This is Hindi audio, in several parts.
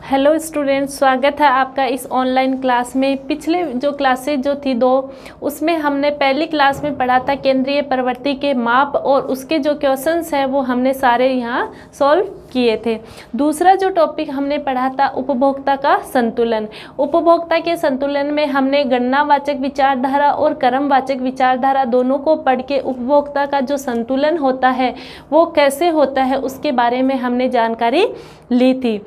हेलो स्टूडेंट्स, स्वागत है आपका इस ऑनलाइन क्लास में। पिछले जो क्लासेज जो थी दो, उसमें हमने पहली क्लास में पढ़ा था केंद्रीय प्रवृत्ति के माप और उसके जो क्वेश्चंस हैं वो हमने सारे यहाँ सॉल्व किए थे। दूसरा जो टॉपिक हमने पढ़ा था उपभोक्ता का संतुलन। उपभोक्ता के संतुलन में हमने गणनावाचक विचारधारा और क्रमवाचक विचारधारा दोनों को पढ़ के उपभोक्ता का जो संतुलन होता है वो कैसे होता है उसके बारे में हमने जानकारी ली थी।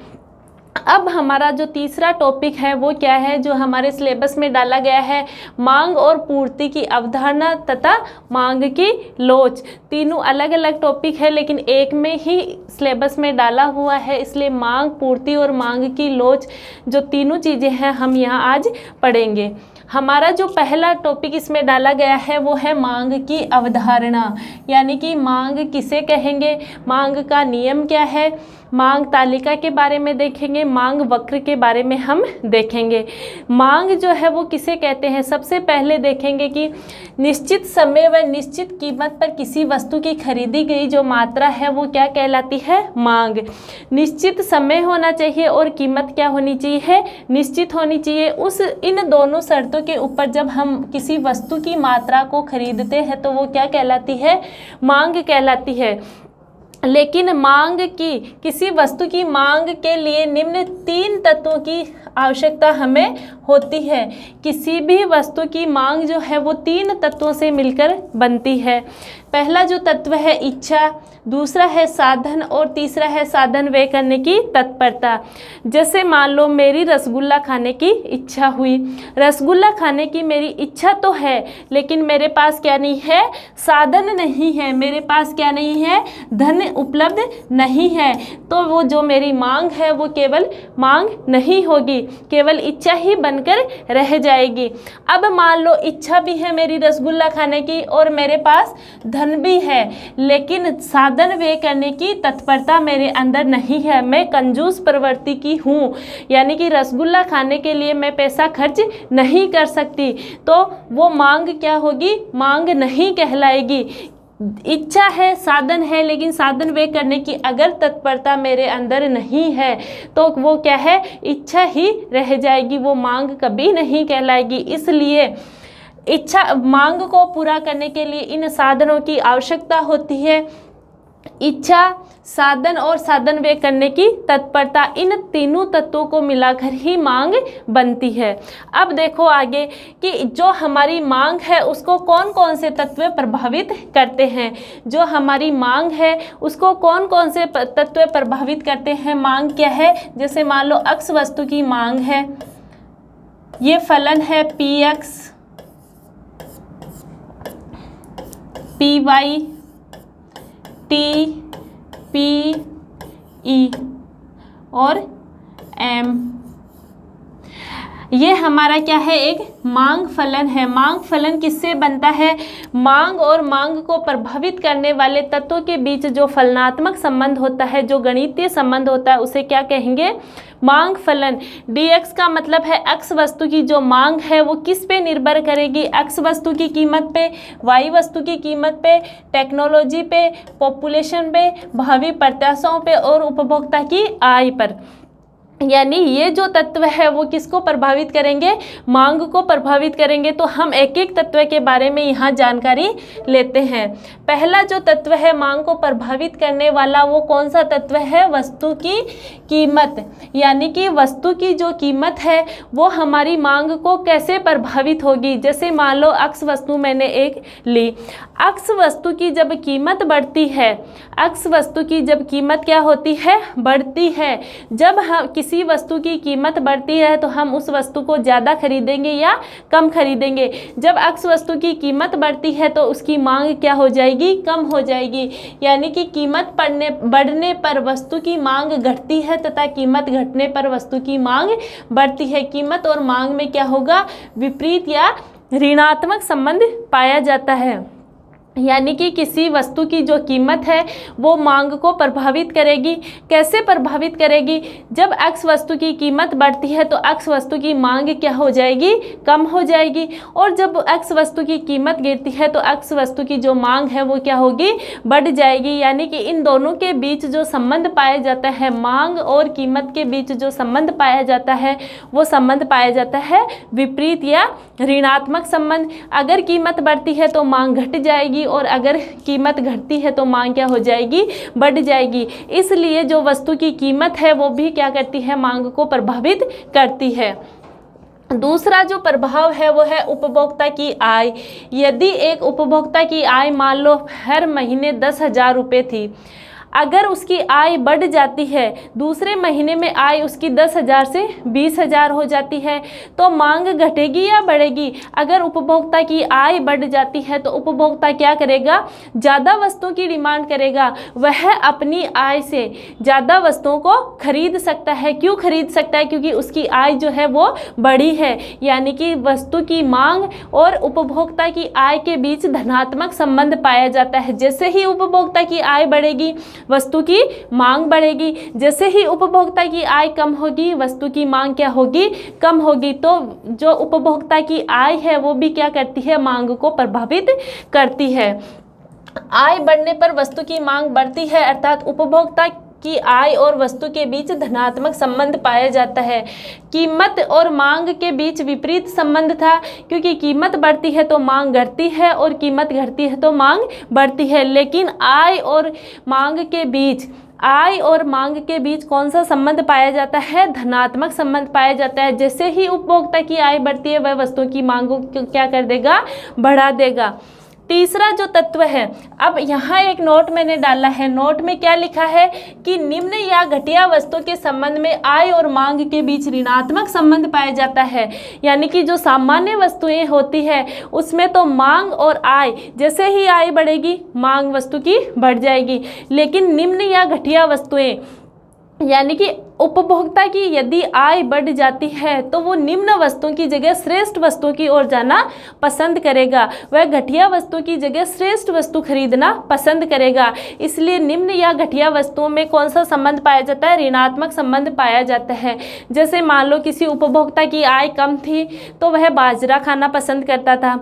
अब हमारा जो तीसरा टॉपिक है वो क्या है, जो हमारे सिलेबस में डाला गया है, मांग और पूर्ति की अवधारणा तथा मांग की लोच। तीनों अलग अलग टॉपिक है लेकिन एक में ही सिलेबस में डाला हुआ है, इसलिए मांग, पूर्ति और मांग की लोच जो तीनों चीज़ें हैं हम यहाँ आज पढ़ेंगे। हमारा जो पहला टॉपिक इसमें डाला गया है वो है मांग की अवधारणा, यानी कि मांग किसे कहेंगे, मांग का नियम क्या है, मांग तालिका के बारे में देखेंगे, मांग वक्र के बारे में हम देखेंगे। मांग जो है वो किसे कहते हैं, सबसे पहले देखेंगे कि निश्चित समय व निश्चित कीमत पर किसी वस्तु की खरीदी गई जो मात्रा है वो क्या कहलाती है, मांग। निश्चित समय होना चाहिए और कीमत क्या होनी चाहिए, निश्चित होनी चाहिए। इन दोनों शर्तों के ऊपर जब हम किसी वस्तु की मात्रा को खरीदते हैं तो वो क्या कहलाती है, मांग कहलाती है। लेकिन किसी वस्तु की मांग के लिए निम्न 3 तत्वों की आवश्यकता हमें होती है। किसी भी वस्तु की मांग जो है वो 3 तत्वों से मिलकर बनती है। पहला जो तत्व है इच्छा, दूसरा है साधन और तीसरा है साधन व्यय करने की तत्परता। जैसे मान लो मेरी रसगुल्ला खाने की इच्छा हुई, रसगुल्ला खाने की मेरी इच्छा तो है लेकिन मेरे पास क्या नहीं है, साधन नहीं है, मेरे पास क्या नहीं है, धन उपलब्ध नहीं है, तो वो जो मेरी मांग है वो केवल मांग नहीं होगी, केवल इच्छा ही बनकर रह जाएगी। अब मान लो इच्छा भी है मेरी रसगुल्ला खाने की और मेरे पास धन भी है, लेकिन साधन व्यय करने की तत्परता मेरे अंदर नहीं है, मैं कंजूस प्रवृत्ति की हूँ, यानी कि रसगुल्ला खाने के लिए मैं पैसा खर्च नहीं कर सकती, तो वो मांग क्या होगी, मांग नहीं कहलाएगी। इच्छा है, साधन है, लेकिन साधन व्यय करने की अगर तत्परता मेरे अंदर नहीं है तो वो क्या है, इच्छा ही रह जाएगी, वो मांग कभी नहीं कहलाएगी। इसलिए मांग को पूरा करने के लिए इन साधनों की आवश्यकता होती है। इच्छा, साधन और साधन व्यय करने की तत्परता, इन तीनों तत्वों को मिलाकर ही मांग बनती है। अब देखो आगे कि जो हमारी मांग है उसको कौन कौन से तत्व प्रभावित करते हैं। जो हमारी मांग है उसको कौन कौन से तत्व प्रभावित करते हैं, मांग क्या है। जैसे मान लो अक्स वस्तु की मांग है, ये फलन है P X, P Y, T P E और एम, ये हमारा क्या है, एक मांग फलन है। मांग फलन किससे बनता है, मांग और मांग को प्रभावित करने वाले तत्वों के बीच जो फलनात्मक संबंध होता है, जो गणितीय संबंध होता है, उसे क्या कहेंगे, मांग फलन। dx का मतलब है अक्स वस्तु की जो मांग है वो किस पे निर्भर करेगी, अक्स वस्तु की कीमत पे, वाई वस्तु की कीमत पे, टेक्नोलॉजी पे, पॉपुलेशन पे, भावी प्रत्याशाओं पे और उपभोक्ता की आय पर। यानी ये जो तत्व है वो किसको प्रभावित करेंगे, मांग को प्रभावित करेंगे। तो हम एक एक तत्व के बारे में यहाँ जानकारी लेते हैं। पहला जो तत्व है मांग को प्रभावित करने वाला वो कौन सा तत्व है, वस्तु की कीमत। यानी कि वस्तु की जो कीमत है वो हमारी मांग को कैसे प्रभावित होगी। जैसे मान लो अक्स वस्तु मैंने एक ली, अक्स वस्तु की जब कीमत बढ़ती है, अक्स वस्तु की जब कीमत क्या होती है, बढ़ती है। जब हम किसी वस्तु की कीमत बढ़ती है तो हम उस वस्तु को ज़्यादा खरीदेंगे या कम खरीदेंगे। जब अक्स वस्तु की कीमत बढ़ती है तो उसकी मांग क्या हो जाएगी, कम हो जाएगी। यानी कि कीमत बढ़ने पर वस्तु की मांग घटती है तथा कीमत घटने पर वस्तु की मांग बढ़ती है। कीमत और मांग में क्या होगा, विपरीत या ऋणात्मक संबंध पाया जाता है। यानी कि किसी वस्तु की जो कीमत है वो मांग को प्रभावित करेगी। कैसे प्रभावित करेगी? जब x वस्तु की कीमत बढ़ती है तो x वस्तु की मांग क्या हो जाएगी? कम हो जाएगी। और जब x वस्तु की कीमत गिरती है तो x वस्तु की जो मांग है वो क्या होगी? बढ़ जाएगी। यानी कि इन दोनों के बीच जो संबंध पाया जाता है, मांग और कीमत के बीच जो संबंध पाया जाता है वो संबंध पाया जाता है विपरीत या ऋणात्मक संबंध। अगर कीमत बढ़ती है तो मांग घट जाएगी और अगर कीमत घटती है तो मांग क्या हो जाएगी? बढ़ जाएगी। इसलिए जो वस्तु की कीमत है वो भी क्या करती है? मांग को प्रभावित करती है। दूसरा जो प्रभाव है वो है उपभोक्ता की आय। यदि एक उपभोक्ता की आय मान लो हर महीने 10,000 रुपये थी, अगर उसकी आय बढ़ जाती है, दूसरे महीने में आय उसकी 10,000 से 20,000 हो जाती है, तो मांग घटेगी या बढ़ेगी? अगर उपभोक्ता की आय बढ़ जाती है तो उपभोक्ता क्या करेगा? ज़्यादा वस्तुओं की डिमांड करेगा। वह अपनी आय से ज़्यादा वस्तुओं को खरीद सकता है। क्यों खरीद सकता है? क्योंकि उसकी आय जो है वो बड़ी है। यानी कि वस्तु की मांग और उपभोक्ता की आय के बीच धनात्मक संबंध पाया जाता है। जैसे ही उपभोक्ता की आय बढ़ेगी वस्तु की मांग बढ़ेगी, जैसे ही उपभोक्ता की आय कम होगी वस्तु की मांग क्या होगी? कम होगी। तो जो उपभोक्ता की आय है वो भी क्या करती है? मांग को प्रभावित करती है। आय बढ़ने पर वस्तु की मांग बढ़ती है, अर्थात उपभोक्ता की आय और वस्तु के बीच धनात्मक संबंध पाया जाता है। कीमत और मांग के बीच विपरीत संबंध था, क्योंकि कीमत बढ़ती है तो मांग घटती है और कीमत घटती है तो मांग बढ़ती है। लेकिन आय और मांग के बीच कौन सा संबंध पाया जाता है? धनात्मक संबंध पाया जाता है। जैसे ही उपभोक्ता की आय बढ़ती है वह वस्तुओं की मांग को क्या कर देगा? बढ़ा देगा। तीसरा जो तत्व है, अब यहाँ एक नोट मैंने डाला है। नोट में क्या लिखा है कि निम्न या घटिया वस्तु के संबंध में आय और मांग के बीच ऋणात्मक संबंध पाया जाता है। यानी कि जो सामान्य वस्तुएं होती है उसमें तो मांग और आय, जैसे ही आय बढ़ेगी मांग वस्तु की बढ़ जाएगी। लेकिन निम्न या घटिया वस्तुएं यानी कि उपभोक्ता की यदि आय बढ़ जाती है तो वो निम्न वस्तुओं की जगह श्रेष्ठ वस्तुओं की ओर जाना पसंद करेगा। वह घटिया वस्तुओं की जगह श्रेष्ठ वस्तु खरीदना पसंद करेगा। इसलिए निम्न या घटिया वस्तुओं में कौन सा संबंध पाया जाता है? ऋणात्मक संबंध पाया जाता है। जैसे मान लो किसी उपभोक्ता की आय कम थी तो वह बाजरा खाना पसंद करता था।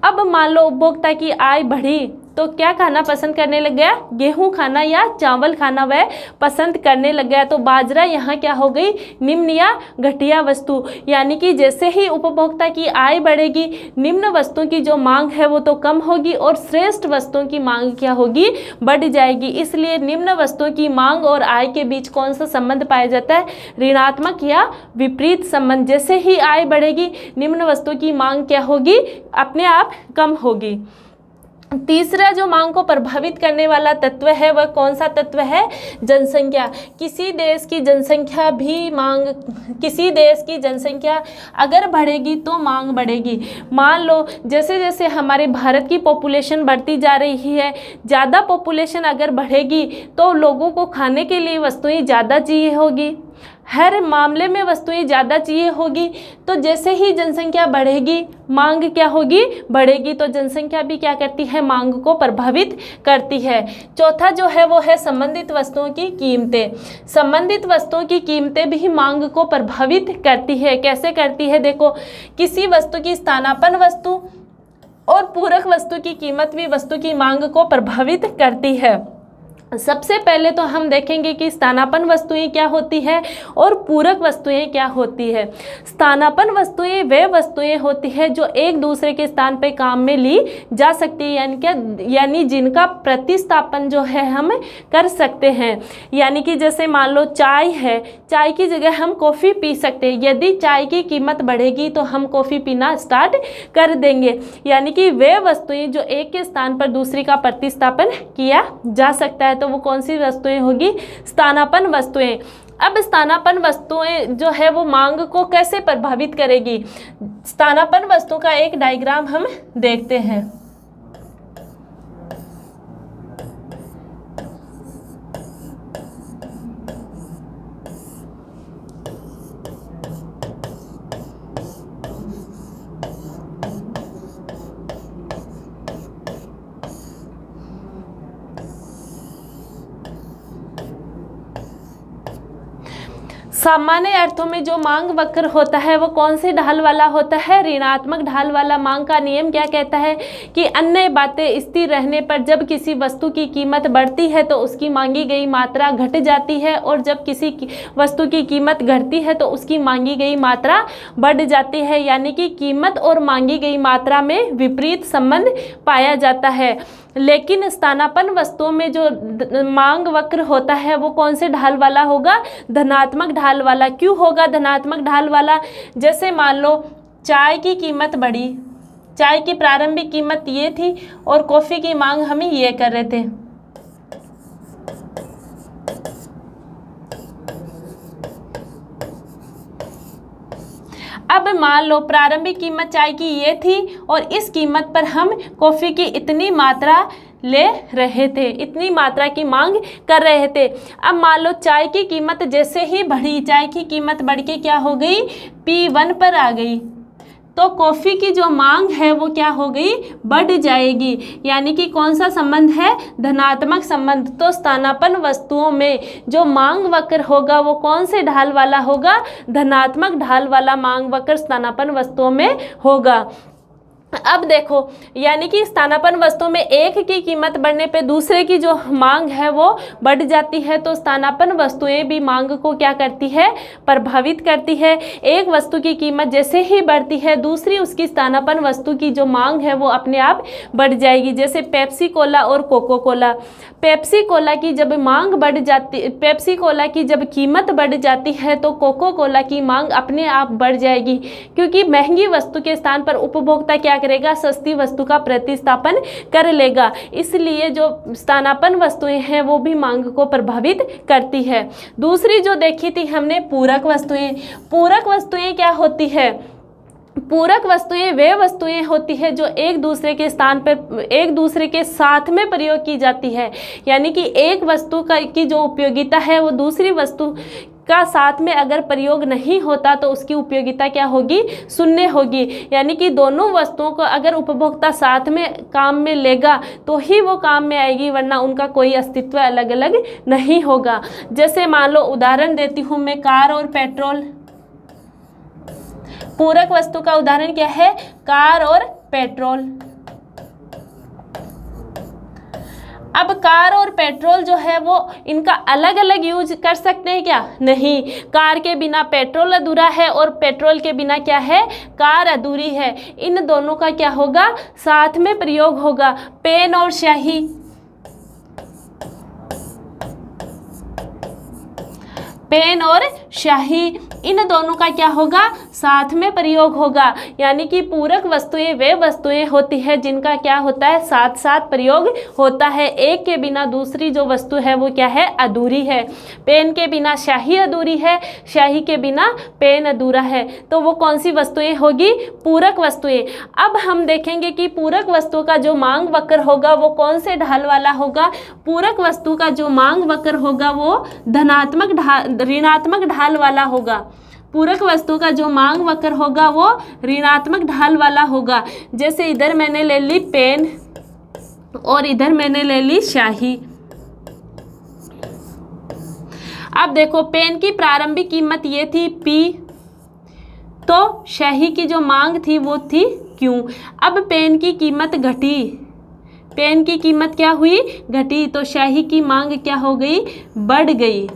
अब मान लो उपभोक्ता की आय बढ़ी तो क्या खाना पसंद करने लग गया? गेहूं खाना या चावल खाना वह पसंद करने लग गया। तो बाजरा यहाँ क्या हो गई? निम्न या घटिया वस्तु। यानी कि जैसे ही उपभोक्ता की आय बढ़ेगी निम्न वस्तुओं की जो मांग है वो तो कम होगी और श्रेष्ठ वस्तुओं की मांग क्या होगी? बढ़ जाएगी। इसलिए निम्न वस्तुओं की मांग और आय के बीच कौन सा संबंध पाया जाता है? ऋणात्मक या विपरीत संबंध। जैसे ही आय बढ़ेगी निम्न वस्तु की मांग क्या होगी? अपने आप कम होगी। तीसरा जो मांग को प्रभावित करने वाला तत्व है वह कौन सा तत्व है? जनसंख्या। किसी देश की जनसंख्या अगर बढ़ेगी तो मांग बढ़ेगी। मान लो जैसे जैसे हमारे भारत की पॉपुलेशन बढ़ती जा रही है, ज़्यादा पॉपुलेशन अगर बढ़ेगी तो लोगों को खाने के लिए वस्तुएं ज़्यादा चाहिए होगी, हर मामले में वस्तुएं ज़्यादा चाहिए होगी। तो जैसे ही जनसंख्या बढ़ेगी मांग क्या होगी? बढ़ेगी। तो जनसंख्या भी क्या करती है? मांग को प्रभावित करती है। चौथा जो है वो है संबंधित वस्तुओं की कीमतें। संबंधित वस्तुओं की कीमतें भी मांग को प्रभावित करती है। कैसे करती है? देखो, किसी वस्तु की स्थानापन्न वस्तु और पूरक वस्तु की कीमत भी वस्तु की मांग को प्रभावित करती है। सबसे पहले तो हम देखेंगे कि स्थानापन्न वस्तुएं क्या होती है और पूरक वस्तुएं क्या होती है। स्थानापन्न वस्तुएं वे वस्तुएं होती है जो एक दूसरे के स्थान पे काम में ली जा सकती है, यानी जिनका प्रतिस्थापन जो है हम कर सकते हैं। यानी कि जैसे मान लो चाय है, चाय की जगह हम कॉफ़ी पी सकते हैं। यदि चाय की कीमत बढ़ेगी तो हम कॉफ़ी पीना स्टार्ट कर देंगे। यानी कि वे वस्तुएं जो एक के स्थान पर दूसरी का प्रतिस्थापन किया जा सकता है, तो वो कौन सी वस्तुएं होगी? स्थानापन्न वस्तुएं। अब स्थानापन्न वस्तुएं जो है वो मांग को कैसे प्रभावित करेगी? स्थानापन्न वस्तु का एक डायग्राम हम देखते हैं। सामान्य अर्थों में जो मांग वक्र होता है वो कौन से ढाल वाला होता है? ऋणात्मक ढाल वाला। मांग का नियम क्या कहता है कि अन्य बातें स्थिर रहने पर जब किसी वस्तु की कीमत बढ़ती है तो उसकी मांगी गई मात्रा घट जाती है, और जब किसी वस्तु की कीमत घटती है तो उसकी मांगी गई मात्रा बढ़ जाती है। यानी कि कीमत और मांगी गई मात्रा में विपरीत संबंध पाया जाता है। लेकिन स्थानापन्न वस्तुओं में जो मांग वक्र होता है वो कौन से ढाल वाला होगा? धनात्मक ढाल वाला। क्यों होगा धनात्मक ढाल वाला? जैसे मान लो चाय की कीमत बढ़ी, चाय की प्रारंभिक कीमत ये थी और कॉफ़ी की मांग हम ये कर रहे थे। अब मान लो प्रारंभिक कीमत चाय की ये थी और इस कीमत पर हम कॉफ़ी की इतनी मात्रा ले रहे थे, इतनी मात्रा की मांग कर रहे थे। अब मान लो चाय की कीमत जैसे ही बढ़ी, चाय की कीमत बढ़ के क्या हो गई? P1 पर आ गई, तो कॉफ़ी की जो मांग है वो क्या हो गई? बढ़ जाएगी। यानी कि कौन सा संबंध है? धनात्मक संबंध। तो स्थानापन्न वस्तुओं में जो मांग वक्र होगा वो कौन से ढाल वाला होगा? धनात्मक ढाल वाला मांग वक्र स्थानापन्न वस्तुओं में होगा। अब देखो, यानी कि स्थानापन्न वस्तुओं में एक की कीमत बढ़ने पे दूसरे की जो मांग है वो बढ़ जाती है। तो स्थानापन्न वस्तुएं भी मांग को क्या करती है? प्रभावित करती है। एक वस्तु की कीमत जैसे ही बढ़ती है दूसरी उसकी स्थानापन्न वस्तु की जो मांग है वो अपने आप बढ़ जाएगी। जैसे पेप्सी कोला और कोको कोला। पेप्सी कोला की जब मांग बढ़ जाती, पेप्सी कोला की जब कीमत बढ़ जाती है तो कोको कोला की मांग अपने आप बढ़ जाएगी, क्योंकि महंगी वस्तु के स्थान पर उपभोक्ता क्या करेगा? सस्ती वस्तु का प्रतिस्थापन कर लेगा। इसलिए जो स्थानापन्न वस्तुएं हैं वो भी मांग को प्रभावित करती है। दूसरी जो देखी थी हमने पूरक वस्तुएं। पूरक वस्तुएं क्या होती है? पूरक वस्तुएं वे वस्तुएं होती है जो एक दूसरे के स्थान पर एक दूसरे के साथ में प्रयोग की जाती है। यानी कि एक वस्तु की जो उपयोगिता है वो दूसरी वस्तु का साथ में अगर प्रयोग नहीं होता तो उसकी उपयोगिता क्या होगी? शून्य होगी। यानी कि दोनों वस्तुओं को अगर उपभोक्ता साथ में काम में लेगा तो ही वो काम में आएगी, वरना उनका कोई अस्तित्व अलग अलग नहीं होगा। जैसे मान लो उदाहरण देती हूँ मैं, कार और पेट्रोल। पूरक वस्तु का उदाहरण क्या है? कार और पेट्रोल। अब कार और पेट्रोल जो है वो इनका अलग अलग यूज कर सकते हैं क्या? नहीं। कार के बिना पेट्रोल अधूरा है और पेट्रोल के बिना क्या है? कार अधूरी है। इन दोनों का क्या होगा? साथ में प्रयोग होगा। पेन और स्याही। पेन और स्याही, इन दोनों का क्या होगा? साथ में प्रयोग होगा। यानी कि पूरक वस्तुएं वे वस्तुएं होती है जिनका क्या होता है? साथ साथ प्रयोग होता है। एक के बिना दूसरी जो वस्तु है वो क्या है? अधूरी है। पेन के बिना स्याही अधूरी है, स्याही के बिना पेन अधूरा है। तो वो कौन सी वस्तुएं होगी? पूरक वस्तुएं। अब हम देखेंगे कि पूरक वस्तु का जो मांग वक्र होगा वो कौन से ढाल वाला होगा? पूरक वस्तु का जो मांग वक्र होगा वो ऋणात्मक ढाल वाला होगा। पूरक वस्तु का जो मांग वक्र होगा वो ऋणात्मक ढाल वाला होगा। जैसे इधर मैंने ले ली पेन और इधर मैंने ले ली स्याही। अब देखो, पेन की प्रारंभिक कीमत ये थी P, तो स्याही की जो मांग थी वो थी Q। अब पेन की कीमत घटी, पेन की कीमत क्या हुई? घटी। तो स्याही की मांग क्या हो गई? बढ़ गई।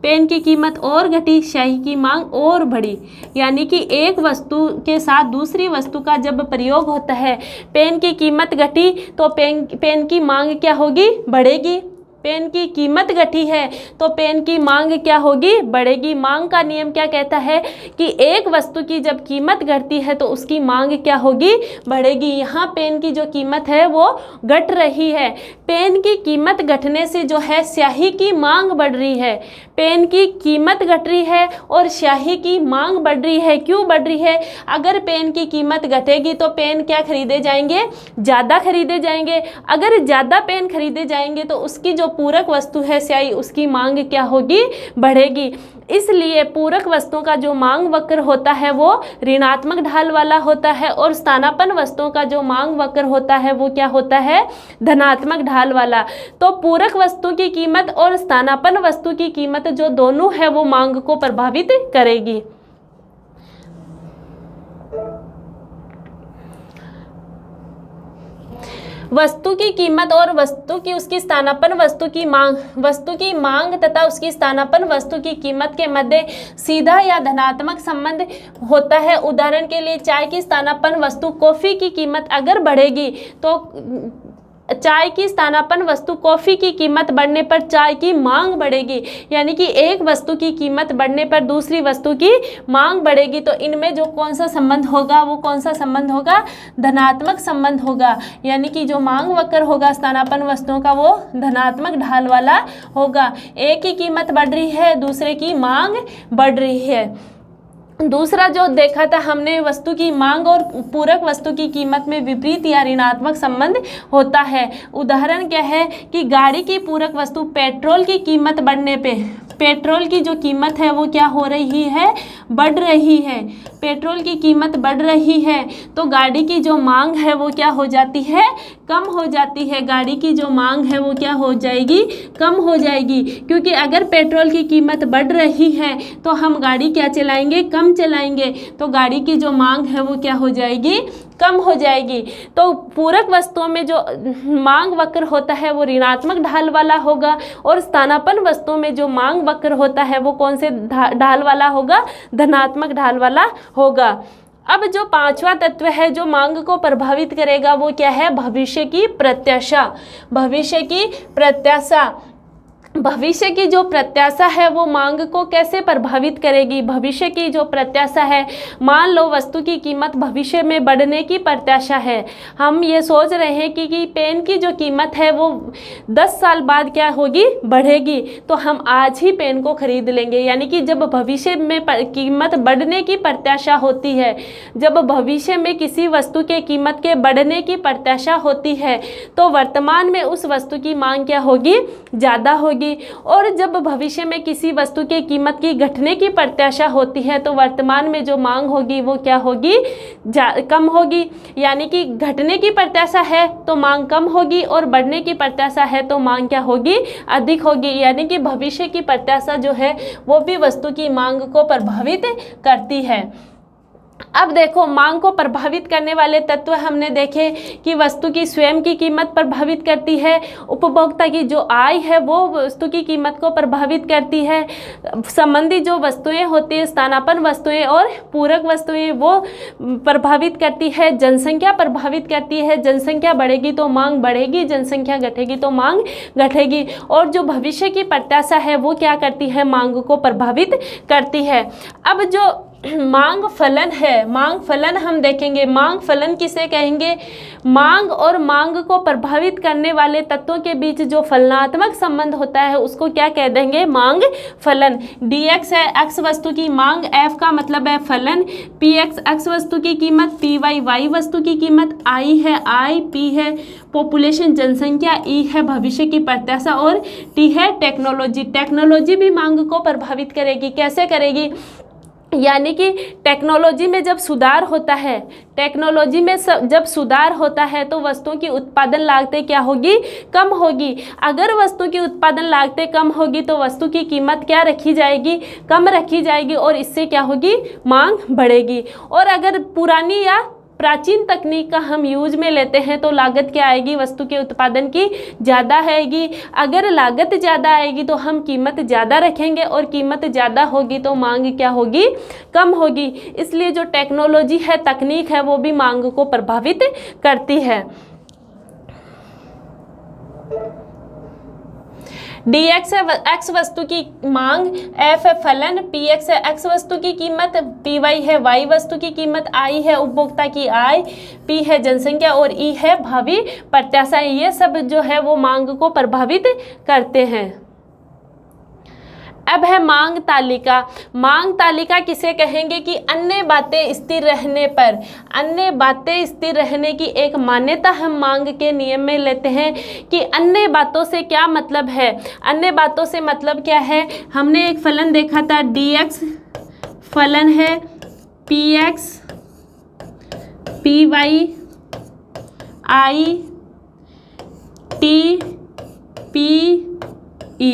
पेन की कीमत और घटी, स्याही की मांग और बढ़ी। यानी कि एक वस्तु के साथ दूसरी वस्तु का जब प्रयोग होता है, पेन की कीमत घटी तो पेन की मांग क्या होगी? बढ़ेगी। पेन की कीमत घटी है तो पेन की मांग क्या होगी? बढ़ेगी। मांग का नियम क्या कहता है कि एक वस्तु की जब कीमत घटती है तो उसकी मांग क्या होगी? बढ़ेगी। यहाँ पेन की जो कीमत है वो घट रही है। पेन की कीमत घटने से जो है स्याही की मांग बढ़ रही है। पेन की कीमत घट रही है और स्याही की मांग बढ़ रही है। क्यों बढ़ रही है? अगर पेन की कीमत घटेगी तो पेन क्या खरीदे जाएंगे? ज़्यादा खरीदे जाएंगे। अगर ज़्यादा पेन खरीदे जाएंगे तो उसकी जो पूरक वस्तु है स्याही, उसकी मांग क्या होगी? बढ़ेगी। इसलिए पूरक वस्तुओं का जो मांग वक्र होता है वो ऋणात्मक ढाल वाला होता है और स्थानापन्न वस्तुओं का जो मांग वक्र होता है वो क्या होता है, धनात्मक ढाल वाला। तो पूरक वस्तु की कीमत और स्थानापन्न वस्तु की कीमत जो दोनों है वो मांग को प्रभावित करेगी। वस्तु की कीमत और वस्तु की उसकी स्थानापन्न वस्तु की मांग तथा उसकी स्थानापन्न वस्तु की कीमत के मध्य सीधा या धनात्मक संबंध होता है। उदाहरण के लिए चाय की स्थानापन्न वस्तु कॉफी की कीमत अगर बढ़ेगी तो चाय की स्थानापन्न वस्तु कॉफी की कीमत बढ़ने पर चाय की मांग बढ़ेगी, यानी कि एक वस्तु की कीमत बढ़ने पर दूसरी वस्तु की मांग बढ़ेगी। तो इनमें जो कौन सा संबंध होगा वो कौन सा संबंध होगा, धनात्मक संबंध होगा, यानी कि जो मांग वक्र होगा स्थानापन्न वस्तुओं का वो धनात्मक ढाल वाला होगा। एक की कीमत बढ़ रही है, दूसरे की मांग बढ़ रही है। दूसरा जो देखा था हमने, वस्तु की मांग और पूरक वस्तु की कीमत में विपरीत या ऋणात्मक संबंध होता है। उदाहरण क्या है कि गाड़ी की पूरक वस्तु पेट्रोल की कीमत बढ़ने पे पेट्रोल की जो कीमत है वो क्या हो रही है, बढ़ रही है। पेट्रोल की कीमत बढ़ रही है तो गाड़ी की जो मांग है वो क्या हो जाती है, कम हो जाती है। गाड़ी की जो मांग है वो क्या हो जाएगी, कम हो जाएगी, क्योंकि अगर पेट्रोल की कीमत बढ़ रही है तो हम गाड़ी क्या चलाएंगे, कम चलाएंगे, तो गाड़ी की जो मांग है वो क्या हो जाएगी, कम हो जाएगी। तो पूरक वस्तुओं में जो मांग वक्र होता है वो ऋणात्मक ढाल वाला होगा और स्थानापन्न वस्तुओं में जो मांग वक्र होता है वो कौन से ढाल वाला होगा, धनात्मक ढाल वाला होगा। अब जो पांचवा तत्व है जो मांग को प्रभावित करेगा वो क्या है, भविष्य की प्रत्याशा। भविष्य की प्रत्याशा, भविष्य की जो प्रत्याशा है वो मांग को कैसे प्रभावित करेगी। भविष्य की जो प्रत्याशा है, मान लो वस्तु की कीमत भविष्य में बढ़ने की प्रत्याशा है। हम ये सोच रहे हैं कि पेन की जो कीमत है वो 10 साल बाद क्या होगी, बढ़ेगी, तो हम आज ही पेन को खरीद लेंगे। यानी कि जब भविष्य में कीमत बढ़ने की प्रत्याशा होती है, जब भविष्य में किसी वस्तु के कीमत के बढ़ने की प्रत्याशा होती है तो वर्तमान में उस वस्तु की मांग क्या होगी, ज़्यादा होगी। और जब भविष्य में किसी वस्तु के कीमत की घटने की प्रत्याशा होती है तो वर्तमान में जो मांग होगी वो क्या होगी, कम होगी। यानी कि घटने की प्रत्याशा है तो मांग कम होगी और बढ़ने की प्रत्याशा है तो मांग क्या होगी, अधिक होगी। यानी कि भविष्य की प्रत्याशा जो है वो भी वस्तु की मांग को प्रभावित करती है। अब देखो, मांग को प्रभावित करने वाले तत्व हमने देखे कि वस्तु की स्वयं की कीमत प्रभावित करती है, उपभोक्ता की जो आय है वो वस्तु की कीमत को प्रभावित करती है, संबंधी जो वस्तुएं होती है, स्थानापन्न वस्तुएं और पूरक वस्तुएं वो प्रभावित करती है, जनसंख्या प्रभावित करती है। जनसंख्या बढ़ेगी तो मांग बढ़ेगी, जनसंख्या घटेगी तो मांग घटेगी। और जो भविष्य की प्रत्याशा है वो क्या करती है, मांग को प्रभावित करती है। अब जो मांग फलन है, मांग फलन हम देखेंगे। मांग फलन किसे कहेंगे, मांग और मांग को प्रभावित करने वाले तत्वों के बीच जो फलनात्मक संबंध होता है उसको क्या कह देंगे, मांग फलन। dx है x वस्तु की मांग, f का मतलब है फलन, px x वस्तु की कीमत, py y वस्तु की कीमत, i है i, p है पॉपुलेशन जनसंख्या, e है भविष्य की प्रत्याशा और t है टेक्नोलॉजी। टेक्नोलॉजी भी मांग को प्रभावित करेगी। कैसे करेगी, यानी कि टेक्नोलॉजी में जब सुधार होता है, टेक्नोलॉजी में जब सुधार होता है तो वस्तुओं की उत्पादन लागतें क्या होगी, कम होगी। अगर वस्तु की उत्पादन लागतें कम होगी तो वस्तु की कीमत क्या रखी जाएगी, कम रखी जाएगी और इससे क्या होगी, मांग बढ़ेगी। और अगर पुरानी या प्राचीन तकनीक का हम यूज में लेते हैं तो लागत क्या आएगी, वस्तु के उत्पादन की ज़्यादा आएगी। अगर लागत ज़्यादा आएगी तो हम कीमत ज़्यादा रखेंगे और कीमत ज़्यादा होगी तो मांग क्या होगी, कम होगी। इसलिए जो टेक्नोलॉजी है, तकनीक है, वो भी मांग को प्रभावित करती है। dx है x वस्तु की मांग, f है फलन, px है x वस्तु की कीमत, py है y वस्तु की कीमत, i है उपभोक्ता की आय, p है जनसंख्या और e है भावी प्रत्याशा। ये सब जो है वो मांग को प्रभावित करते हैं। अब है मांग तालिका। मांग तालिका किसे कहेंगे कि अन्य बातें स्थिर रहने पर, अन्य बातें स्थिर रहने की एक मान्यता हम मांग के नियम में लेते हैं कि अन्य बातों से क्या मतलब है। अन्य बातों से मतलब क्या है, हमने एक फलन देखा था dx फलन है px py i t p e,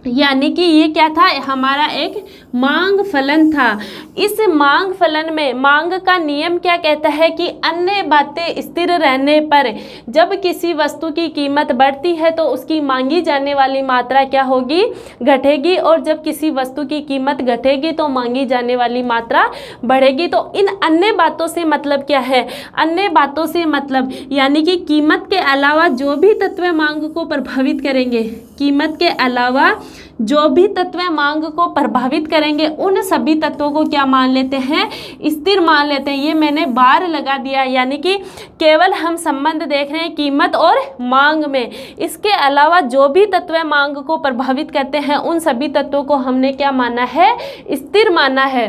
यानी कि ये क्या था, हमारा एक मांग फलन था। इस मांग फलन में मांग का नियम क्या कहता है कि अन्य बातें स्थिर रहने पर जब किसी वस्तु की कीमत बढ़ती है तो उसकी मांगी जाने वाली मात्रा क्या होगी, घटेगी, और जब किसी वस्तु की कीमत घटेगी तो मांगी जाने वाली मात्रा बढ़ेगी। तो इन अन्य बातों से मतलब क्या है, अन्य बातों से मतलब यानी कि कीमत के अलावा जो भी तत्व मांग को प्रभावित करेंगे, कीमत के अलावा जो भी तत्व मांग को प्रभावित करेंगे उन सभी तत्वों को क्या मान लेते हैं, स्थिर मान लेते हैं। ये मैंने बार लगा दिया, यानी कि केवल हम संबंध देख रहे हैं कीमत और मांग में, इसके अलावा जो भी तत्व मांग को प्रभावित करते हैं उन सभी तत्वों को हमने क्या माना है, स्थिर माना है।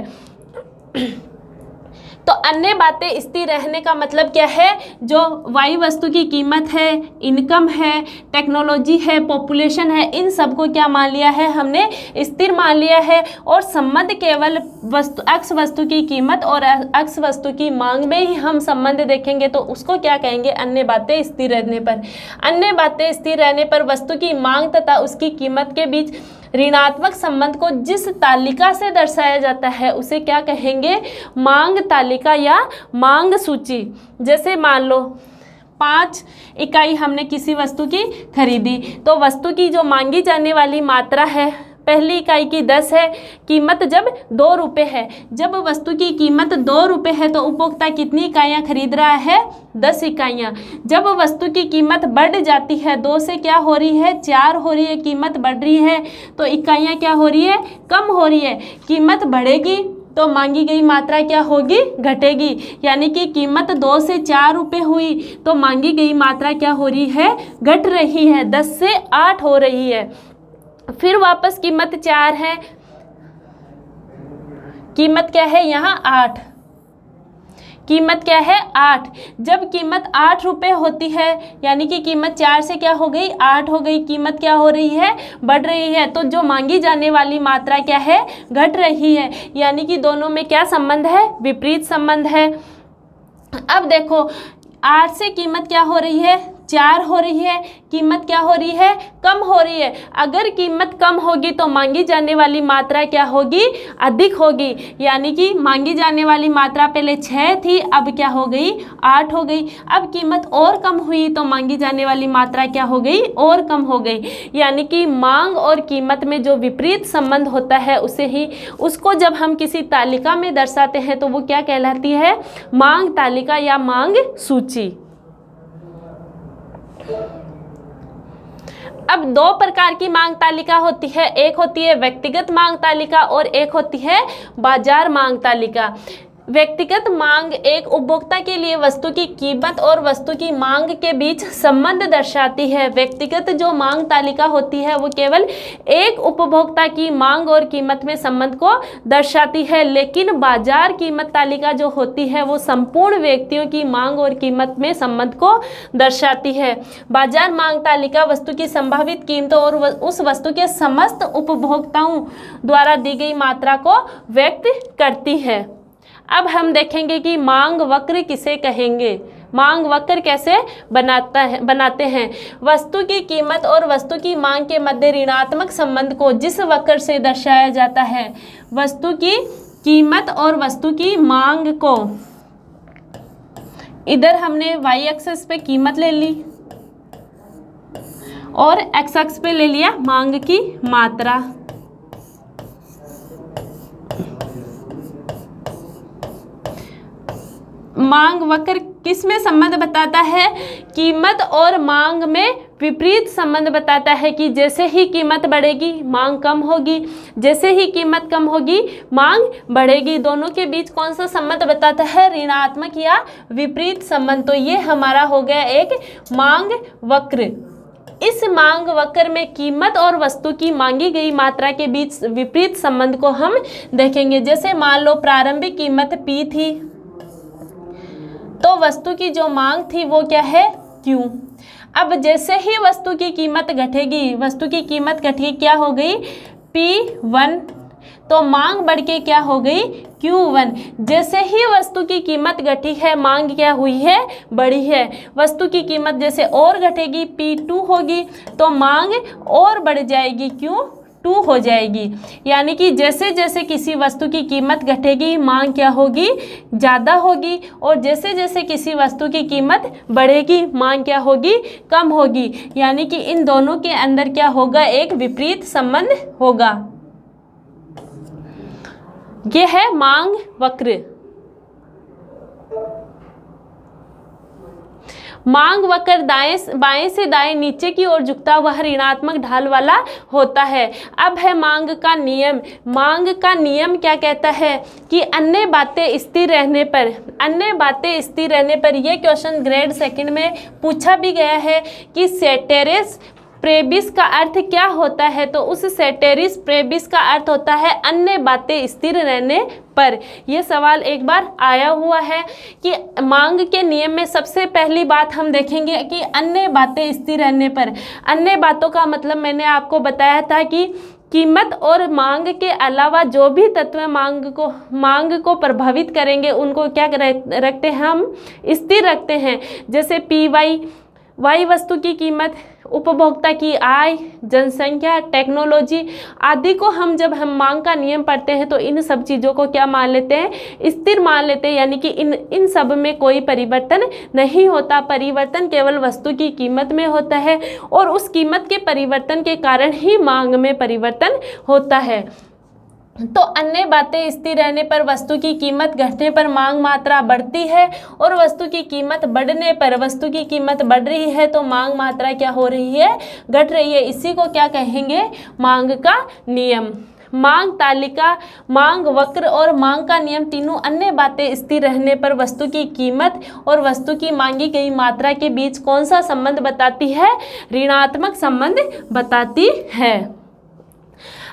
तो अन्य बातें स्थिर रहने का मतलब क्या है, जो वाई वस्तु की कीमत है, इनकम है, टेक्नोलॉजी है, पॉपुलेशन है, इन सब को क्या मान लिया है, हमने स्थिर मान लिया है। और संबंध केवल वस्तु एक्स वस्तु की कीमत और एक्स वस्तु की मांग में ही हम संबंध देखेंगे तो उसको क्या कहेंगे, अन्य बातें स्थिर रहने पर। अन्य बातें स्थिर रहने पर वस्तु की मांग तथा उसकी कीमत के बीच ऋणात्मक संबंध को जिस तालिका से दर्शाया जाता है उसे क्या कहेंगे, मांग तालिका या मांग सूची। जैसे मान लो 5 इकाई हमने किसी वस्तु की खरीदी, तो वस्तु की जो मांगी जाने वाली मात्रा है, पहली इकाई की 10 है, कीमत जब 2 रुपये है, जब वस्तु की कीमत 2 रुपये है तो उपभोक्ता कितनी इकाइयाँ खरीद रहा है, 10 इकाइयाँ। जब वस्तु की कीमत बढ़ जाती है, 2 से क्या हो रही है, 4 हो रही है, कीमत बढ़ रही है तो इकाइयाँ क्या हो रही है, कम हो रही है। कीमत बढ़ेगी तो मांगी गई मात्रा क्या होगी, घटेगी, यानी कि कीमत 2 से 4 रुपये हुई तो मांगी गई मात्रा क्या हो रही है, घट रही है, 10 से 8 हो रही है। फिर वापस कीमत 4 है, कीमत क्या है यहाँ 8, कीमत क्या है 8। जब कीमत 8 रुपये होती है यानी कि कीमत 4 से क्या हो गई, 8 हो गई, कीमत क्या हो रही है, बढ़ रही है, तो जो मांगी जाने वाली मात्रा क्या है, घट रही है, यानी कि दोनों में क्या संबंध है, विपरीत संबंध है। अब देखो 8 से कीमत क्या हो रही है, 4 हो रही है, कीमत क्या हो रही है, कम हो रही है। अगर कीमत कम होगी तो मांगी जाने वाली मात्रा क्या होगी, अधिक होगी, यानी कि मांगी जाने वाली मात्रा पहले 6 थी, अब क्या हो गई, 8 हो गई। अब कीमत और कम हुई तो मांगी जाने वाली मात्रा क्या हो गई, और कम हो गई। यानी कि मांग और कीमत में जो विपरीत संबंध होता है उसको जब हम किसी तालिका में दर्शाते हैं तो वो क्या कहलाती है, मांग तालिका या मांग सूची। अब 2 प्रकार की मांग तालिका होती है, एक होती है व्यक्तिगत मांग तालिका और एक होती है बाजार मांग तालिका। व्यक्तिगत मांग एक उपभोक्ता के लिए वस्तु की कीमत और वस्तु की मांग के बीच संबंध दर्शाती है। व्यक्तिगत जो मांग तालिका होती है वो केवल एक उपभोक्ता की मांग और कीमत में संबंध को दर्शाती है, लेकिन बाजार कीमत तालिका जो होती है वो संपूर्ण व्यक्तियों की मांग और कीमत में संबंध को दर्शाती है। बाजार मांग तालिका वस्तु की संभावित कीमतों और उस वस्तु के समस्त उपभोक्ताओं द्वारा दी गई मात्रा को व्यक्त करती है। अब हम देखेंगे कि मांग वक्र किसे कहेंगे, मांग वक्र कैसे बनाते हैं। वस्तु की कीमत और वस्तु की मांग के मध्य ऋणात्मक संबंध को जिस वक्र से दर्शाया जाता है, वस्तु की कीमत और वस्तु की मांग को, इधर हमने वाई एक्सिस पे कीमत ले ली और एक्स एक्स पे ले लिया मांग की मात्रा। मांग वक्र किस में संबंध बताता है, कीमत और मांग में विपरीत संबंध बताता है कि जैसे ही कीमत बढ़ेगी मांग कम होगी, जैसे ही कीमत कम होगी मांग बढ़ेगी। दोनों के बीच कौन सा संबंध बताता है, ऋणात्मक या विपरीत संबंध। तो ये हमारा हो गया एक मांग वक्र। इस मांग वक्र में कीमत और वस्तु की मांगी गई मात्रा के बीच विपरीत संबंध को हम देखेंगे। जैसे मान लो प्रारंभिक कीमत P थी, तो वस्तु की जो मांग थी वो क्या है, Q। अब जैसे ही वस्तु की कीमत घटेगी, वस्तु की कीमत घटी, क्या हो गई, P1, तो मांग बढ़ के क्या हो गई, Q1। जैसे ही वस्तु की कीमत घटी है, मांग क्या हुई है, बढ़ी है। वस्तु की कीमत जैसे और घटेगी, P2 होगी, तो मांग और बढ़ जाएगी, Q2 हो जाएगी। यानी कि जैसे जैसे किसी वस्तु की कीमत घटेगी, मांग क्या होगी, ज़्यादा होगी, और जैसे जैसे किसी वस्तु की कीमत बढ़ेगी, मांग क्या होगी, कम होगी। यानी कि इन दोनों के अंदर क्या होगा, एक विपरीत संबंध होगा। ये है मांग वक्र। मांग वक्र बाएं से दाएं नीचे की ओर झुकता वह ऋणात्मक ढाल वाला होता है। अब है मांग का नियम। मांग का नियम क्या कहता है कि अन्य बातें स्थिर रहने पर, ये क्वेश्चन ग्रेड 2 में पूछा भी गया है कि सेटेरिस प्रेबिस का अर्थ क्या होता है, तो उस सेटेरिस प्रेबिस का अर्थ होता है अन्य बातें स्थिर रहने पर। यह सवाल एक बार आया हुआ है कि मांग के नियम में सबसे पहली बात हम देखेंगे कि अन्य बातें स्थिर रहने पर। अन्य बातों का मतलब मैंने आपको बताया था कि कीमत और मांग के अलावा जो भी तत्व मांग को प्रभावित करेंगे उनको क्या रखते हैं, हम स्थिर रखते हैं। जैसे वाई वस्तु की कीमत, उपभोक्ता की आय, जनसंख्या, टेक्नोलॉजी आदि को जब हम मांग का नियम पढ़ते हैं तो इन सब चीज़ों को क्या मान लेते हैं, स्थिर मान लेते हैं। यानी कि इन सब में कोई परिवर्तन नहीं होता। परिवर्तन केवल वस्तु की कीमत में होता है और उस कीमत के परिवर्तन के कारण ही मांग में परिवर्तन होता है। तो अन्य बातें स्थिर रहने पर वस्तु की कीमत घटने पर मांग मात्रा बढ़ती है, और वस्तु की कीमत बढ़ने पर, वस्तु की कीमत बढ़ रही है तो मांग मात्रा क्या हो रही है, घट रही है। इसी को क्या कहेंगे, मांग का नियम। मांग तालिका, मांग वक्र और मांग का नियम तीनों अन्य बातें स्थिर रहने पर वस्तु की कीमत और वस्तु की मांगी गई मात्रा के बीच कौन सा संबंध बताती है, ऋणात्मक संबंध बताती है।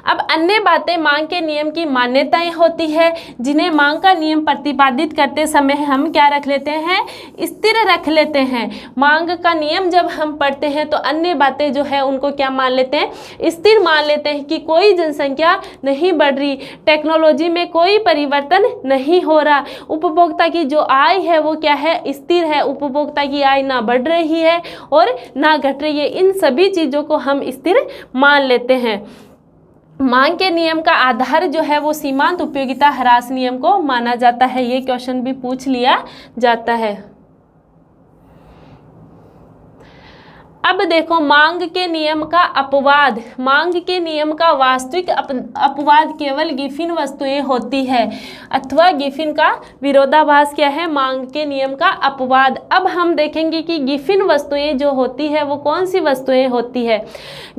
अब अन्य बातें मांग के नियम की मान्यताएं होती है, जिन्हें मांग का नियम प्रतिपादित करते समय हम क्या रख लेते हैं, स्थिर रख लेते हैं। मांग का नियम जब हम पढ़ते हैं तो अन्य बातें जो है उनको क्या मान लेते हैं, स्थिर मान लेते हैं कि कोई जनसंख्या नहीं बढ़ रही, टेक्नोलॉजी में कोई परिवर्तन नहीं हो रहा, उपभोक्ता की जो आय है वो क्या है, स्थिर है, उपभोक्ता की आय ना बढ़ रही है और ना घट रही है। इन सभी चीज़ों को हम स्थिर मान लेते हैं। मांग के नियम का आधार जो है वो सीमांत उपयोगिता ह्रास नियम को माना जाता है। ये क्वेश्चन भी पूछ लिया जाता है। अब देखो मांग के नियम का अपवाद। मांग के नियम का वास्तविक अपवाद केवल गिफिन वस्तुएं होती है, अथवा गिफिन का विरोधाभास क्या है, मांग के नियम का अपवाद। अब हम देखेंगे कि गिफिन वस्तुएं जो होती है वो कौन सी वस्तुएं होती है।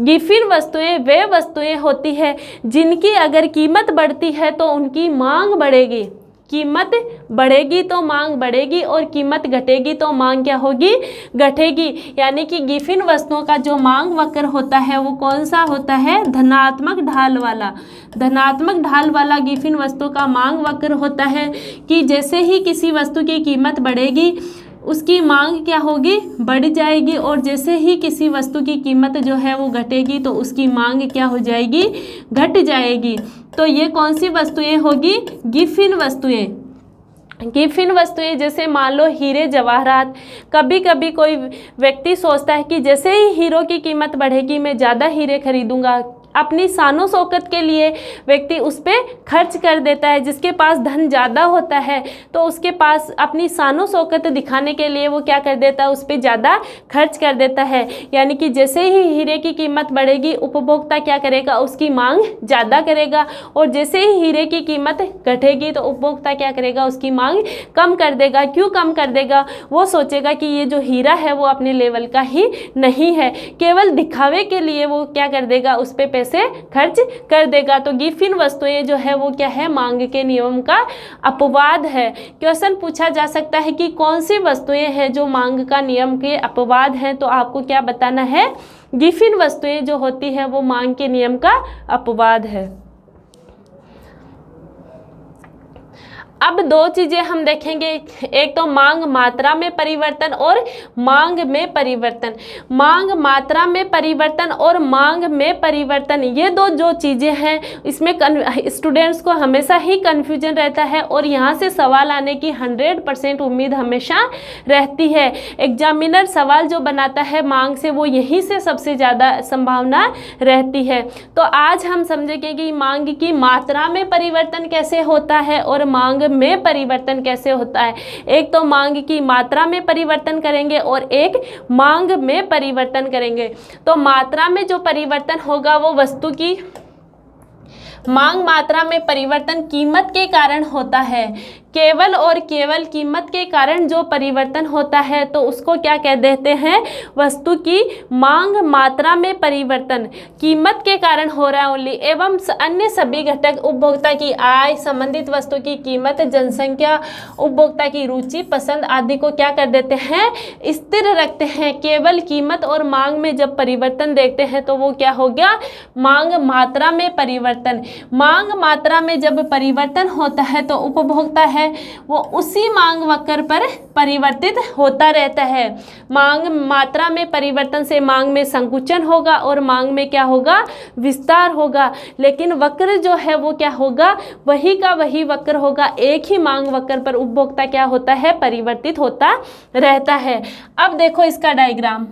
गिफिन वस्तुएं वे वस्तुएं होती है जिनकी अगर कीमत बढ़ती है तो उनकी मांग बढ़ेगी, कीमत बढ़ेगी तो मांग बढ़ेगी और कीमत घटेगी तो मांग क्या होगी, घटेगी। यानी कि गिफिन वस्तुओं का जो मांग वक्र होता है वो कौन सा होता है, धनात्मक ढाल वाला। धनात्मक ढाल वाला गिफिन वस्तु का मांग वक्र होता है कि जैसे ही किसी वस्तु की कीमत बढ़ेगी उसकी मांग क्या होगी, बढ़ जाएगी, और जैसे ही किसी वस्तु की कीमत जो है वो घटेगी तो उसकी मांग क्या हो जाएगी, घट जाएगी। तो ये कौन सी वस्तुएं होगी, गिफिन वस्तुएं। गिफिन वस्तुएं जैसे मान लो हीरे जवाहरात। कभी कभी कोई व्यक्ति सोचता है कि जैसे ही हीरो की कीमत बढ़ेगी मैं ज़्यादा हीरे खरीदूंगा, अपनी शानो शौकत के लिए व्यक्ति उस पर खर्च कर देता है। जिसके पास धन ज़्यादा होता है तो उसके पास अपनी शानो शौकत दिखाने के लिए वो क्या कर देता है, उस पर ज़्यादा खर्च कर देता है। यानी कि जैसे ही हीरे की कीमत बढ़ेगी उपभोक्ता क्या करेगा, उसकी मांग ज़्यादा करेगा, और जैसे ही हीरे की कीमत घटेगी तो उपभोक्ता क्या करेगा, उसकी मांग कम कर देगा। क्यों कम कर देगा, वो सोचेगा कि ये जो हीरा है वो अपने लेवल का ही नहीं है, केवल दिखावे के लिए वो क्या कर देगा, उस पर पैसे खर्च कर देगा। तो गिफ्ट इन वस्तुएं जो है वो क्या है, मांग के नियम का अपवाद है। क्वेश्चन पूछा जा सकता है कि कौन सी वस्तुएं हैं जो मांग का नियम के अपवाद हैं, तो आपको क्या बताना है, गिफ्ट इन वस्तुएं जो होती है वो मांग के नियम का अपवाद है। अब दो चीजें हम देखेंगे, एक तो मांग मात्रा में परिवर्तन और मांग में परिवर्तन। मांग मात्रा में परिवर्तन और मांग में परिवर्तन, ये दो जो चीजें हैं इसमें स्टूडेंट्स को हमेशा ही कन्फ्यूजन रहता है और यहाँ से सवाल आने की 100% उम्मीद हमेशा रहती है। एग्जामिनर सवाल जो बनाता है मांग से, वो यहीं से सबसे ज़्यादा संभावना रहती है। तो आज हम समझेंगे कि मांग की मात्रा में परिवर्तन कैसे होता है और मांग में परिवर्तन कैसे होता है। एक तो मांग की मात्रा में परिवर्तन करेंगे और एक मांग में परिवर्तन करेंगे। तो मात्रा में जो परिवर्तन होगा वो वस्तु की मांग मात्रा में परिवर्तन कीमत के कारण होता है। केवल और केवल कीमत के कारण जो परिवर्तन होता है तो उसको क्या कह देते हैं, वस्तु की मांग मात्रा में परिवर्तन कीमत के कारण हो रहा है ओनली। एवं अन्य सभी घटक उपभोक्ता की आय, संबंधित वस्तु की कीमत, जनसंख्या, उपभोक्ता की रुचि पसंद आदि को क्या कर देते हैं, स्थिर रखते हैं। केवल कीमत और मांग में जब परिवर्तन देखते हैं तो वो क्या हो गया, मांग मात्रा में परिवर्तन। मांग मात्रा में जब परिवर्तन होता है तो उपभोक्ता है वो उसी मांग वक्र पर परिवर्तित होता रहता है। मांग मात्रा में परिवर्तन से मांग में संकुचन होगा और मांग में क्या होगा, विस्तार होगा। लेकिन वक्र जो है वो क्या होगा, वही का वही वक्र होगा। एक ही मांग वक्र पर उपभोक्ता क्या होता है, परिवर्तित होता रहता है। अब देखो इसका डायग्राम।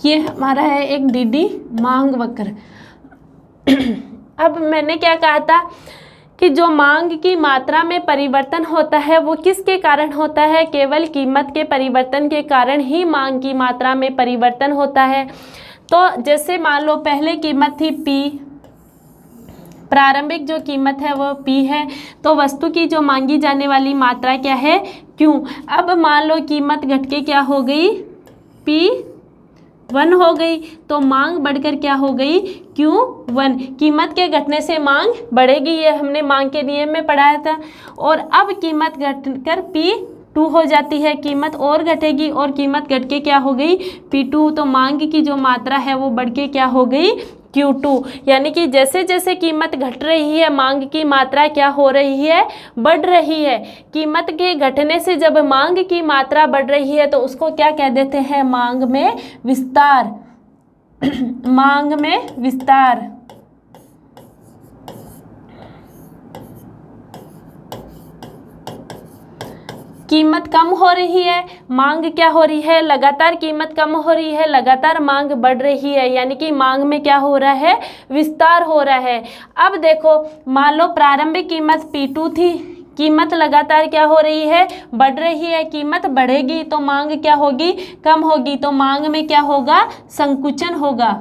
ये हमारा है एक डीडी मांग वक्र। अब मैंने क्या कहा था कि जो मांग की मात्रा में परिवर्तन होता है वो किसके कारण होता है, केवल कीमत के परिवर्तन के कारण ही मांग की मात्रा में परिवर्तन होता है। तो जैसे मान लो पहले कीमत थी P, प्रारंभिक जो कीमत है वो P है, तो वस्तु की जो मांगी जाने वाली मात्रा क्या है, Q। अब मान लो कीमत घट के क्या हो गई, P1 हो गई, तो मांग बढ़कर क्या हो गई, Q1। कीमत के घटने से मांग बढ़ेगी, ये हमने मांग के नियम में पढ़ाया था। और अब कीमत घटकर P2 हो जाती है, कीमत और घटेगी और कीमत घट के क्या हो गई, P2। तो मांग की जो मात्रा है वो बढ़ के क्या हो गई, Q2। यानी कि जैसे जैसे कीमत घट रही है मांग की मात्रा क्या हो रही है, बढ़ रही है। कीमत के घटने से जब मांग की मात्रा बढ़ रही है तो उसको क्या कह देते हैं, मांग में विस्तार। मांग में विस्तार। कीमत कम हो रही है, मांग क्या हो रही है, लगातार कीमत कम हो रही है, लगातार मांग बढ़ रही है, यानी कि मांग में क्या हो रहा है, विस्तार हो रहा है। अब देखो मान लो प्रारंभिक कीमत P2 थी, कीमत लगातार क्या हो रही है, बढ़ रही है। कीमत बढ़ेगी तो मांग क्या होगी, कम होगी। तो मांग में क्या होगा, संकुचन होगा।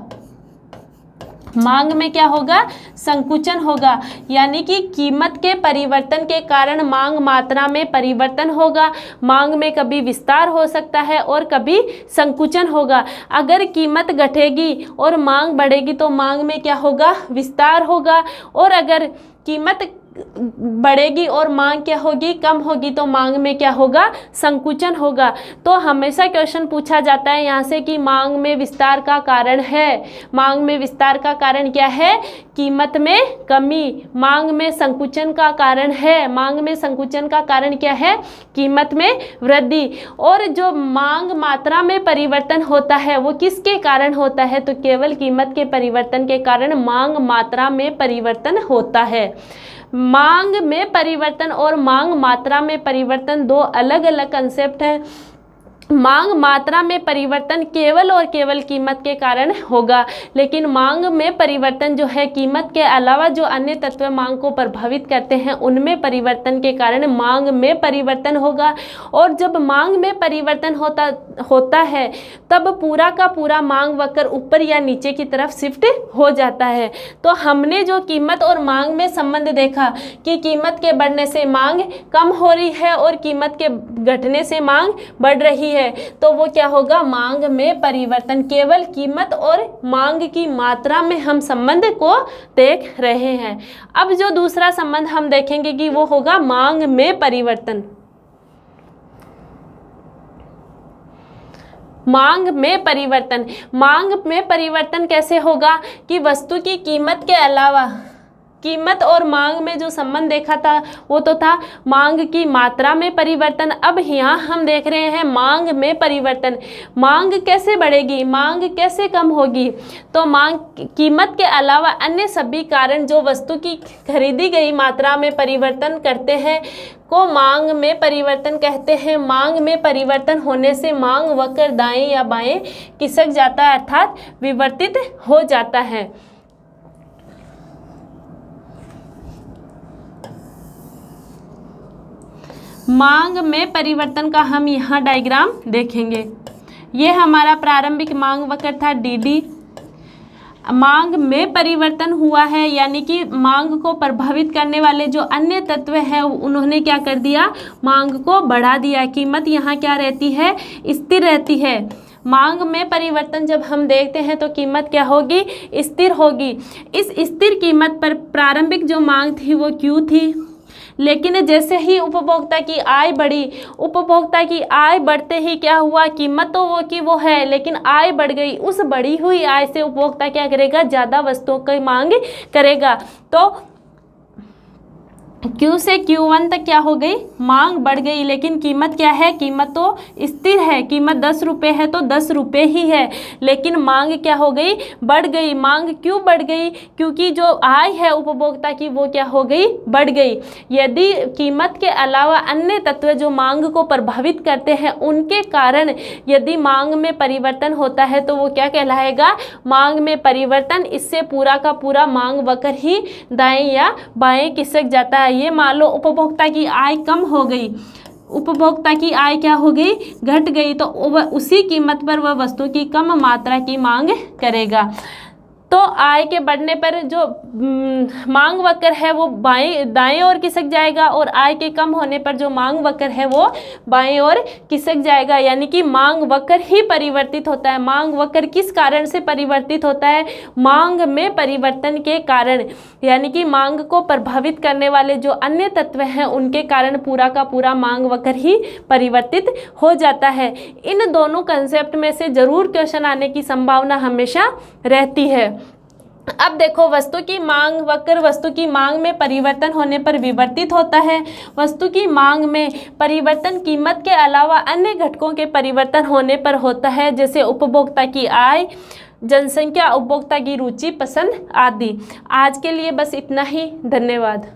मांग में क्या होगा, संकुचन होगा। यानी कि कीमत के परिवर्तन के कारण मांग मात्रा में परिवर्तन होगा। मांग में कभी विस्तार हो सकता है और कभी संकुचन होगा। अगर कीमत घटेगी और मांग बढ़ेगी तो मांग में क्या होगा, विस्तार होगा। और अगर कीमत बढ़ेगी और मांग क्या होगी, कम होगी, तो मांग में क्या होगा, संकुचन होगा। तो हमेशा क्वेश्चन पूछा जाता है यहाँ से कि मांग में विस्तार का कारण है। मांग में विस्तार का कारण क्या है, कीमत में कमी। मांग में संकुचन का कारण है, मांग में संकुचन का कारण क्या है, कीमत में वृद्धि। और जो मांग मात्रा में परिवर्तन होता है वो किसके कारण होता है, तो केवल कीमत के परिवर्तन के कारण मांग मात्रा में परिवर्तन होता है। मांग में परिवर्तन और मांग मात्रा में परिवर्तन दो अलग अलग कंसेप्ट हैं। मांग मात्रा में परिवर्तन केवल और केवल कीमत के कारण होगा, लेकिन मांग में परिवर्तन जो है कीमत के अलावा जो अन्य तत्व मांग को प्रभावित करते हैं उनमें परिवर्तन के कारण मांग में परिवर्तन होगा। और जब मांग में परिवर्तन होता है तब पूरा का पूरा मांग वक्र ऊपर या नीचे की तरफ शिफ्ट हो जाता है। तो हमने जो कीमत और मांग में संबंध देखा कि कीमत के बढ़ने से मांग कम हो रही है और कीमत के घटने से मांग बढ़ रही है, तो वो क्या होगा, मांग में परिवर्तन। केवल कीमत और मांग की मात्रा में हम संबंध को देख रहे हैं। अब जो दूसरा संबंध हम देखेंगे कि वो होगा मांग में परिवर्तन। मांग में परिवर्तन, मांग में परिवर्तन कैसे होगा कि वस्तु की कीमत के अलावा, कीमत और मांग में जो संबंध देखा था वो तो था मांग की मात्रा में परिवर्तन। अब यहाँ हम देख रहे हैं मांग में परिवर्तन। मांग कैसे बढ़ेगी, मांग कैसे कम होगी, तो मांग कीमत के अलावा अन्य सभी कारण जो वस्तु की खरीदी गई मात्रा में परिवर्तन करते हैं को मांग में परिवर्तन कहते हैं। मांग में परिवर्तन होने से मांग वक्र दाएं या बाएं खिसक जाता है, अर्थात विवर्तित हो जाता है। मांग में परिवर्तन का हम यहाँ डायग्राम देखेंगे। ये हमारा प्रारंभिक मांग वक्र था डी। मांग में परिवर्तन हुआ है, यानी कि मांग को प्रभावित करने वाले जो अन्य तत्व हैं उन्होंने क्या कर दिया, मांग को बढ़ा दिया। कीमत यहाँ क्या रहती है, स्थिर रहती है। मांग में परिवर्तन जब हम देखते हैं तो कीमत क्या होगी, स्थिर होगी। इस स्थिर कीमत पर प्रारंभिक जो मांग थी वो क्यू थी, लेकिन जैसे ही उपभोक्ता की आय बढ़ी, उपभोक्ता की आय बढ़ते ही क्या हुआ, कीमत तो वो की वो है लेकिन आय बढ़ गई। उस बढ़ी हुई आय से उपभोक्ता क्या करेगा, ज़्यादा वस्तुओं की मांग करेगा। तो Q से Q1 तक क्या हो गई, मांग बढ़ गई, लेकिन कीमत क्या है, कीमत तो स्थिर है। कीमत 10 रुपये है तो 10 रुपये ही है, लेकिन मांग क्या हो गई, बढ़ गई। मांग क्यों बढ़ गई, क्योंकि जो आय है उपभोक्ता की वो क्या हो गई, बढ़ गई। यदि कीमत के अलावा अन्य तत्व जो मांग को प्रभावित करते हैं उनके कारण यदि मांग में परिवर्तन होता है तो वो क्या कहलाएगा, मांग में परिवर्तन। इससे पूरा का पूरा मांग वक्र ही दाएं या बाएं खिसक जाता है। ये मान लो उपभोक्ता की आय कम हो गई, उपभोक्ता की आय क्या हो गई, घट गई, तो वह उसी कीमत पर वह वस्तु की कम मात्रा की मांग करेगा। तो आय के बढ़ने पर जो मांग वक्र है वो दाएं ओर खिसक जाएगा और आय के कम होने पर जो मांग वक्र है वो बाएं ओर खिसक जाएगा। यानी कि मांग वक्र ही परिवर्तित होता है। मांग वक्र किस कारण से परिवर्तित होता है, मांग में परिवर्तन के कारण। यानी कि मांग को प्रभावित करने वाले जो अन्य तत्व हैं उनके कारण पूरा का पूरा मांग वक्र ही परिवर्तित हो जाता है। इन दोनों कंसेप्ट में से जरूर क्वेश्चन आने की संभावना हमेशा रहती है। अब देखो, वस्तु की मांग वक्र वस्तु की मांग में परिवर्तन होने पर विवर्तित होता है। वस्तु की मांग में परिवर्तन कीमत के अलावा अन्य घटकों के परिवर्तन होने पर होता है, जैसे उपभोक्ता की आय, जनसंख्या, उपभोक्ता की रुचि पसंद आदि। आज के लिए बस इतना ही, धन्यवाद।